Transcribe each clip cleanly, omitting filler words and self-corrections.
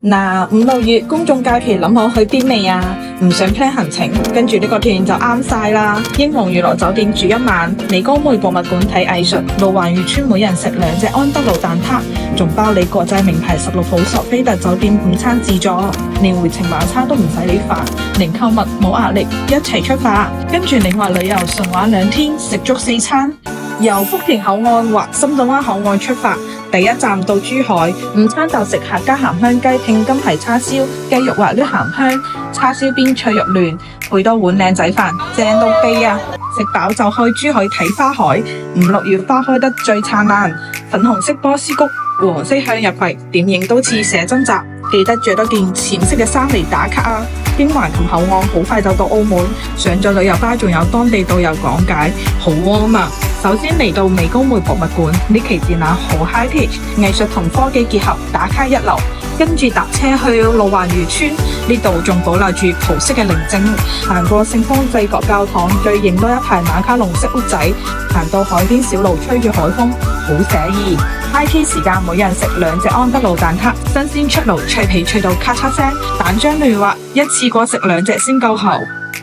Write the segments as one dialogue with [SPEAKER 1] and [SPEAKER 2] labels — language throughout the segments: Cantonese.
[SPEAKER 1] 嗱，5、6月公眾假期諗好去邊未啊？唔想 plan 行程，跟住呢個團就啱晒啦！英皇娛樂酒店住1晚，美高梅博物館睇藝術，路環漁村每人食2隻安德魯蛋撻，仲包你國際名牌16號索菲特酒店午餐自助，連回程晚餐都唔使你煩，零購物冇壓力，一齊出發！跟住領華旅遊順玩2天，食足4餐，由福田口岸或深圳灣口岸出發。第一站到珠海，午餐就食客家鹹香雞拼金皮叉燒，雞肉滑捋鹹香，叉燒邊脆肉嫩，配多碗靚仔飯，正到飛啊！食飽就去珠海睇花海，5、6月花開得最燦爛，粉紅色波斯菊，黃色向日葵，點影都似寫真集。記得着多件淺色嘅衫嚟打卡啊！經橫琴口岸好快就到澳門，上咗旅遊巴仲有當地導遊講解，好 warm 啊！首先嚟到美高梅博物館，呢期展覽好 high tech， 藝術同科技結合，打卡一流。跟住搭車去路環漁村，呢度仲保留住葡式嘅寧靜。行過聖方濟各教堂，再影多一排馬卡龍式屋仔。行到海邊小路，吹住海風，好寫意。high tea 時間，每人食2隻安德魯蛋撻，新鮮出爐，脆皮脆到咔嚓聲，蛋漿嫩滑，一次過食2隻先夠喉。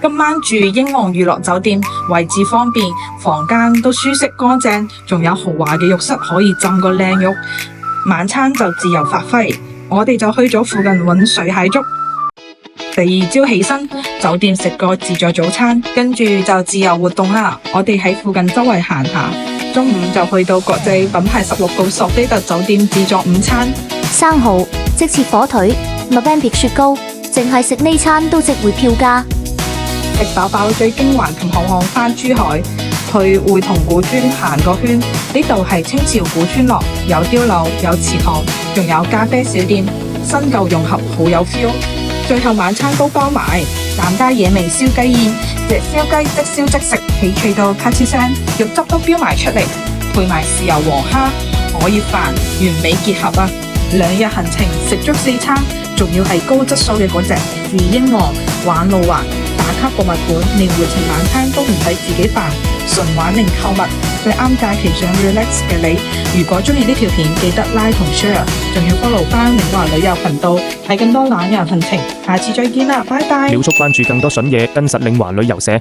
[SPEAKER 1] 今晚住英皇娛樂酒店，位置方便，房間都舒適乾淨，仲有豪華嘅浴室可以浸個靚浴。晚餐就自由發揮，我哋就去咗附近搵水蟹粥。第2朝起身，酒店食個自助早餐，跟住就自由活動啦。我哋喺附近周圍行下，中午就去到國際品牌16號索菲特酒店自助午餐。
[SPEAKER 2] 生蠔、即切火腿、麥賓別雪糕，淨係食呢餐都值回票價。
[SPEAKER 1] 食飽飽最經橫琴口岸返珠海，去會同古村行個圈。呢度係清朝古村落，有碉樓，有祠堂，仲有咖啡小店，新舊融合，好有 feel。最後晚餐都包埋，膽加野味燒雞宴，隻燒雞即燒即食，皮脆到咔吱聲，肉汁都飆埋出嚟，配埋豉油黃蝦，可以飯，完美結合啊！2日行程食足4餐，仲要係高質素嘅嗰隻。住英皇玩路環，打卡博物館，連回程晚餐都唔使自己煩，純玩零購物，最啱假期想 relax 嘅你。如果中意呢條片，記得 like 同 share， 仲要 follow 翻領華旅遊頻道，睇更多懶人行程。下次再見啦，拜拜！
[SPEAKER 3] 秒速關注更多筍嘢，跟實領華旅遊社。